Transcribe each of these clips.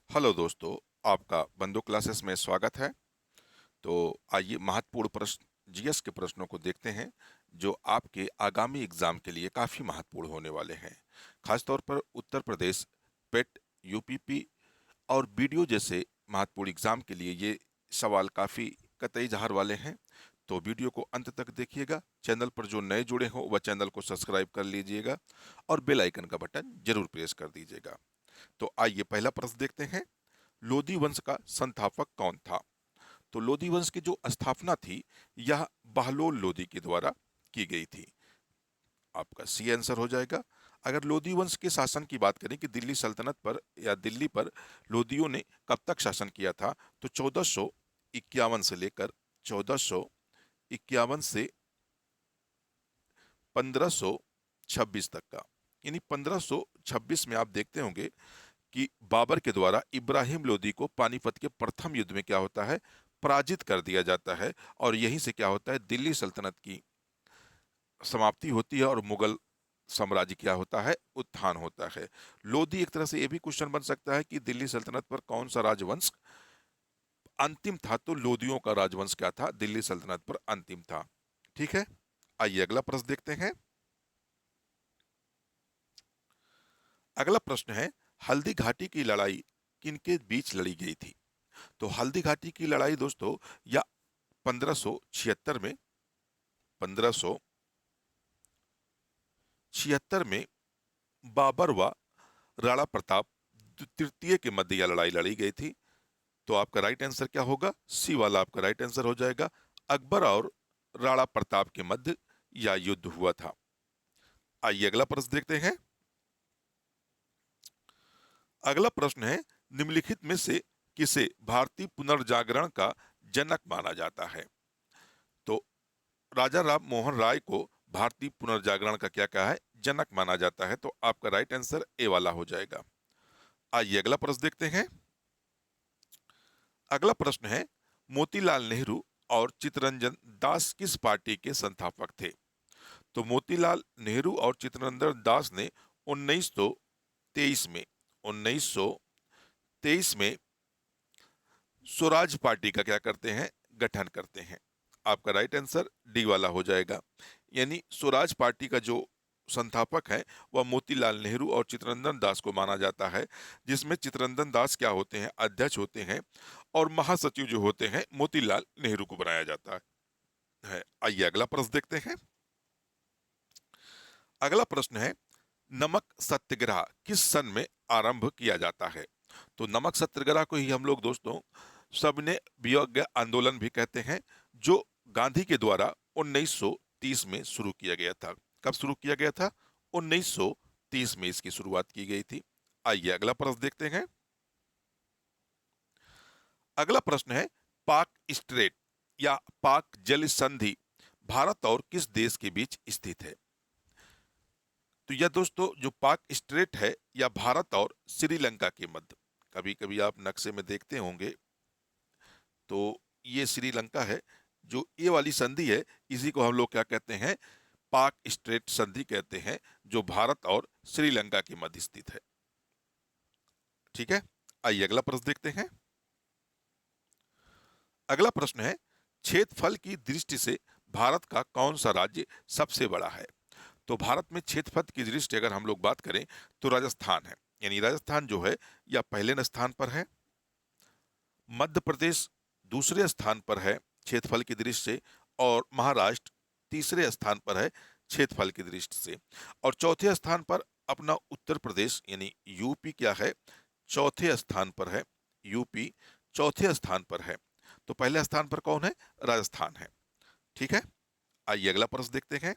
Hello दोस्तों, आपका बंदो क्लासेस में स्वागत है। तो आइए महत्वपूर्ण प्रश्न जीएस के प्रश्नों को देखते हैं जो आपके आगामी एग्जाम के लिए काफ़ी महत्वपूर्ण होने वाले हैं। खासतौर पर उत्तर प्रदेश, पेट, यूपीपी और बीडीओ जैसे महत्वपूर्ण एग्जाम के लिए ये सवाल काफ़ी कतई जहर वाले हैं। तो वीडियो को अंत तक देखिएगा। चैनल पर जो नए जुड़े हों वह चैनल को सब्सक्राइब कर लीजिएगा और बेल आइकन का बटन जरूर प्रेस कर दीजिएगा। तो आइए पहला प्रश्न देखते हैं। लोधी वंश का संस्थापक कौन था? तो लोधी वंश की जो स्थापना थी यह बहलोल लोधी के द्वारा की गई थी। आपका सी आंसर हो जाएगा। अगर लोधी वंश के शासन की बात करें कि दिल्ली सल्तनत पर या दिल्ली पर लोधियों ने कब तक शासन किया था, तो 1451 से लेकर 1451 से 1526 तक का, यानी 1526 में आप देखते होंगे कि बाबर के द्वारा इब्राहिम लोदी को पानीपत के प्रथम युद्ध में क्या होता है, पराजित कर दिया जाता है। और यहीं से क्या होता है, दिल्ली सल्तनत की समाप्ति होती है और मुगल साम्राज्य क्या होता है, उत्थान होता है। लोधी एक तरह से ये भी क्वेश्चन बन सकता है कि दिल्ली सल्तनत पर कौन सा राजवंश अंतिम था, तो लोदियों का राजवंश क्या था, दिल्ली सल्तनत पर अंतिम था। ठीक है, आइए अगला प्रश्न देखते हैं। अगला प्रश्न है, हल्दी घाटी की लड़ाई किनके बीच लड़ी गई थी? तो हल्दी घाटी की लड़ाई दोस्तों या 1576 में 1576 में बाबर व राणा प्रताप तृतीय के मध्य यह लड़ाई लड़ी गई थी। तो आपका राइट आंसर क्या होगा, सी वाला आपका राइट आंसर हो जाएगा। अकबर और राणा प्रताप के मध्य यह युद्ध हुआ था। आइए अगला प्रश्न देखते हैं। अगला प्रश्न है, निम्नलिखित में से किसे भारतीय पुनर्जागरण का जनक माना जाता है? तो राजा राम मोहन राय को भारतीय पुनर्जागरण का क्या कहा है, जनक माना जाता है। तो आपका राइट आंसर ए वाला हो जाएगा। आइए अगला प्रश्न देखते हैं। अगला प्रश्न है, मोतीलाल नेहरू और चित्तरंजन दास किस पार्टी के संस्थापक थे? तो मोतीलाल नेहरू और चित्तरंजन दास ने 1923 में 1923 में स्वराज पार्टी का क्या करते हैं, गठन करते हैं। आपका राइट आंसर डी वाला हो जाएगा। यानी स्वराज पार्टी का जो संस्थापक है वह मोतीलाल नेहरू और चित्तरंजन दास को माना जाता है, जिसमें चित्तरंजन दास क्या होते हैं, अध्यक्ष होते हैं और महासचिव जो होते हैं मोतीलाल नेहरू को बनाया जाता है। आइए अगला प्रश्न देखते हैं। अगला प्रश्न है, नमक सत्याग्रह किस सन में आरंभ किया जाता है? तो नमक सत्याग्रह को ही हम लोग दोस्तों सबने वियोग्य आंदोलन भी कहते हैं, जो गांधी के द्वारा 1930 में शुरू किया गया था। कब शुरू किया गया था? 1930 में इसकी शुरुआत की गई थी। आइए अगला प्रश्न देखते हैं। अगला प्रश्न है, पाक स्ट्रेट या पाक जल संधि भारत और किस देश के बीच स्थित है? तो यह दोस्तों जो पाक स्ट्रेट है या भारत और श्रीलंका के मध्य, कभी कभी आप नक्शे में देखते होंगे तो ये श्रीलंका है। जो ये वाली संधि है इसी को हम लोग क्या कहते हैं, पाक स्ट्रेट संधि कहते हैं, जो भारत और श्रीलंका के मध्य स्थित है। ठीक है, आइए अगला प्रश्न देखते हैं। अगला प्रश्न है, क्षेत्रफल की दृष्टि से भारत का कौन सा राज्य सबसे बड़ा है? तो भारत में क्षेत्रफल की दृष्टि अगर हम लोग बात करें तो राजस्थान है, यानी राजस्थान जो है यह पहले स्थान पर है। मध्य प्रदेश दूसरे स्थान पर है क्षेत्रफल की दृष्टि से, और महाराष्ट्र तीसरे स्थान पर है क्षेत्रफल की दृष्टि से। और चौथे स्थान पर अपना उत्तर प्रदेश यानी यूपी क्या है, चौथे स्थान पर है। यूपी चौथे स्थान पर है। तो पहले स्थान पर कौन है, राजस्थान है। ठीक है, आइए अगला प्रश्न देखते हैं।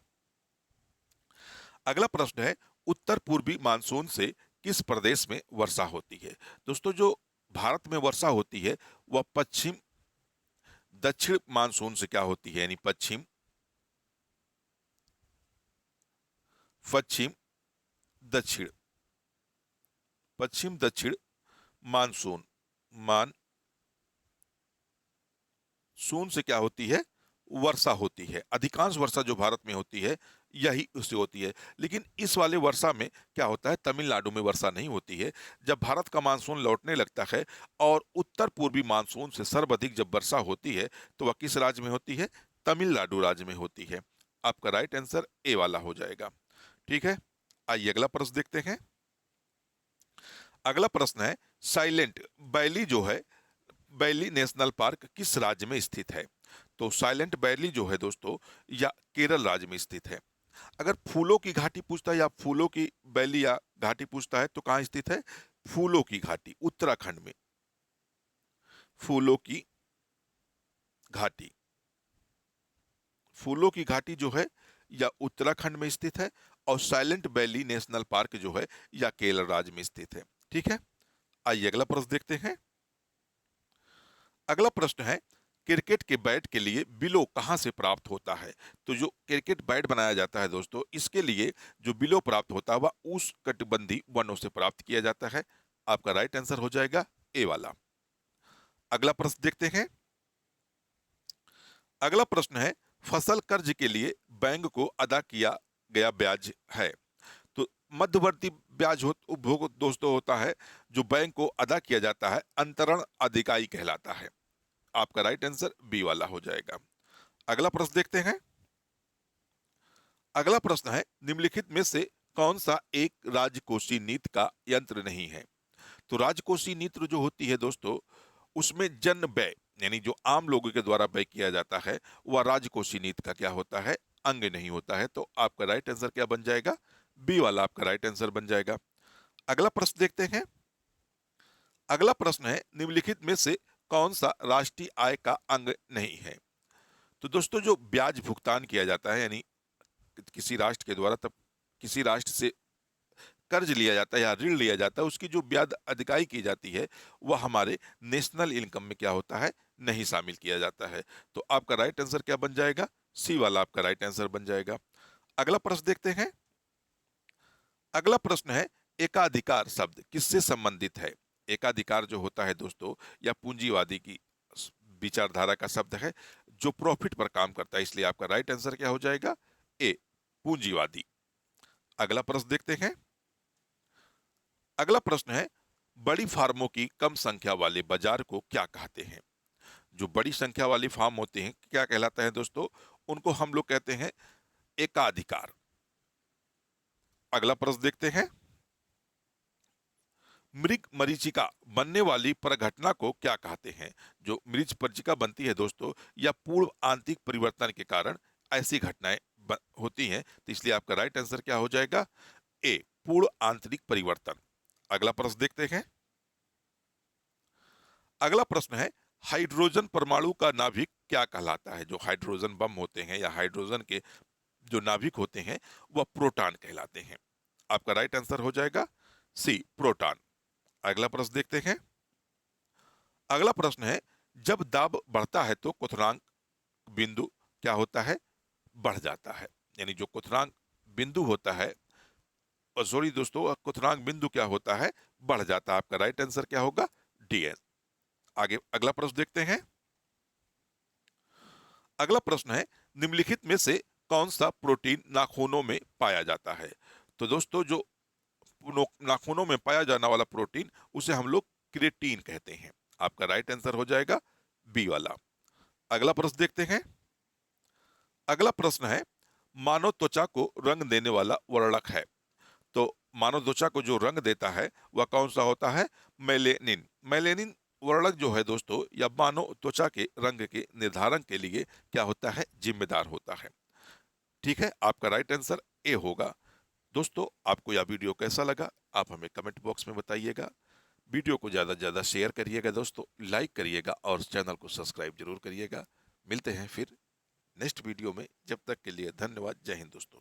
अगला प्रश्न है, उत्तर पूर्वी मानसून से किस प्रदेश में वर्षा होती है? दोस्तों जो भारत में वर्षा होती है वह पश्चिम दक्षिण मानसून से क्या होती है, यानी पश्चिम पश्चिम दक्षिण पश्चिम दक्षिण मानसून मानसून से क्या होती है, वर्षा होती है। अधिकांश वर्षा जो भारत में होती है यही उससे होती है। लेकिन इस वाले वर्षा में क्या होता है, तमिलनाडु में वर्षा नहीं होती है। जब भारत का मानसून लौटने लगता है और उत्तर पूर्वी मानसून से सर्वाधिक जब वर्षा होती है, तो वह किस राज्य में होती है? तमिलनाडु राज्य में होती है। आपका राइट आंसर ए वाला हो जाएगा। ठीक है, आइए अगला प्रश्न देखते हैं। अगला प्रश्न है, साइलेंट वैली जो है, वैली नेशनल पार्क किस राज्य में स्थित है? तो साइलेंट वैली जो है दोस्तों, या केरल राज्य में स्थित है। अगर फूलों की घाटी पूछता है या फूलों की वैली या घाटी पूछता है तो कहां स्थित है? फूलों की घाटी, उत्तराखंड में। फूलों की घाटी, फूलों की घाटी जो है या उत्तराखंड में स्थित है, और साइलेंट वैली नेशनल पार्क जो है या केरल राज्य में स्थित है। ठीक है, आइए अगला प्रश्न देखते हैं। अगला प्रश्न है, क्रिकेट के बैट के लिए बिलो कहां से प्राप्त होता है? तो जो क्रिकेट बैट बनाया जाता है दोस्तों, इसके लिए जो बिलो प्राप्त होता है वह उष्णकटिबंधीय वनों से प्राप्त किया जाता है। आपका राइट आंसर हो जाएगा ए वाला। अगला प्रश्न देखते हैं। अगला प्रश्न है, फसल कर्ज के लिए बैंक को अदा किया गया ब्याज है। तो मध्यवर्ती ब्याज उपभोग दोस्तों होता है, जो बैंक को अदा किया जाता है, अंतरण अधिकाई कहलाता है। आपका राइट आंसर बी वाला हो जाएगा। अगला प्रश्न देखते हैं। अगला प्रश्न है, निम्नलिखित में से कौन सा एक राजकोषीय नीति का यंत्र नहीं है? तो राजकोषीय नीति जो होती है दोस्तों, उसमें जन व्यय यानी जो आम लोगों के द्वारा व्यय किया जाता है, वह राजकोषीय नीति का क्या होता है? अंग नहीं होता है। तो आपका राइट आंसर क्या बन जाएगा? बी वाला आपका राइट आंसर बन जाएगा। अगला प्रश्न देखते हैं। अगला प्रश्न है, निम्नलिखित में से कौन सा राष्ट्रीय आय का अंग नहीं है? तो दोस्तों जो ब्याज भुगतान किया जाता है, यानी किसी राष्ट्र के द्वारा, तब किसी राष्ट्र से कर्ज लिया जाता है या ऋण लिया जाता है, उसकी जो ब्याज अधिकाई की जाती है, वह हमारे नेशनल इनकम में क्या होता है? नहीं शामिल किया जाता है। तो आपका राइट आंसर क्या बन जाएगा? सी वाला आपका राइट आंसर बन जाएगा। अगला प्रश्न देखते हैं। अगला प्रश्न है, एकाधिकार शब्द किससे संबंधित है? एकाधिकार जो होता है दोस्तों, या पूंजीवादी की विचारधारा का शब्द है, जो प्रॉफिट पर काम करता है, इसलिए आपका राइट आंसर क्या हो जाएगा? ए, पूंजीवादी। अगला प्रश्न देखते हैं। अगला प्रश्न है, बड़ी फार्मों की कम संख्या वाले बाजार को क्या कहते हैं? जो बड़ी संख्या वाली फार्म होते हैं, क्या कहलाता है दोस्तों? उनको हम लोग कहते हैं एकाधिकार। अगला प्रश्न देखते हैं। मृग मरीचिका बनने वाली परघटना को क्या कहते हैं? जो मृग मरीचिका बनती है दोस्तों, या पूर्व आंतरिक परिवर्तन के कारण ऐसी घटनाएं होती हैं, तो इसलिए आपका राइट आंसर क्या हो जाएगा? ए, पूर्व आंतरिक परिवर्तन। अगला प्रश्न देखते हैं। अगला प्रश्न है, हाइड्रोजन परमाणु का नाभिक क्या कहलाता है? जो हाइड्रोजन बम होते हैं या हाइड्रोजन के जो नाभिक होते हैं, वह प्रोटॉन कहलाते हैं। आपका राइट आंसर हो जाएगा सी, प्रोटॉन। अगला प्रश्न देखते हैं। अगला प्रश्न है, जब दाब बढ़ता है तो क्वथनांक बिंदु क्या होता है? बढ़ जाता है। यानी जो क्वथनांक बिंदु होता है, सॉरी दोस्तों, क्वथनांक बिंदु क्या होता है? बढ़ जाता है। आपका राइट आंसर क्या होगा? डी। आगे अगला प्रश्न देखते हैं। अगला प्रश्न है, निम्नलिखित में से कौन सा प्रोटीन नाखूनों में पाया जाता है? तो दोस्तों जो नाखूनों में पाया जाने वाला प्रोटीन, उसे हम लोग क्रिएटिन कहते हैं। आपका राइट आंसर हो जाएगा बी वाला। अगला प्रश्न देखते हैं। अगला प्रश्न है, मानव त्वचा को रंग देने वाला वर्णक है। तो मानव त्वचा को जो रंग देता है वह कौन सा होता है? मेलेनिन। मेलेनिन वर्णक जो है दोस्तों, या मानव त्वचा के रंग के निर्धारण के लिए क्या होता है? जिम्मेदार होता है। ठीक है, आपका राइट आंसर ए होगा। दोस्तों आपको यह वीडियो कैसा लगा, आप हमें कमेंट बॉक्स में बताइएगा। वीडियो को ज़्यादा से ज़्यादा शेयर करिएगा दोस्तों, लाइक करिएगा और चैनल को सब्सक्राइब जरूर करिएगा। मिलते हैं फिर नेक्स्ट वीडियो में, जब तक के लिए धन्यवाद। जय हिंद दोस्तों।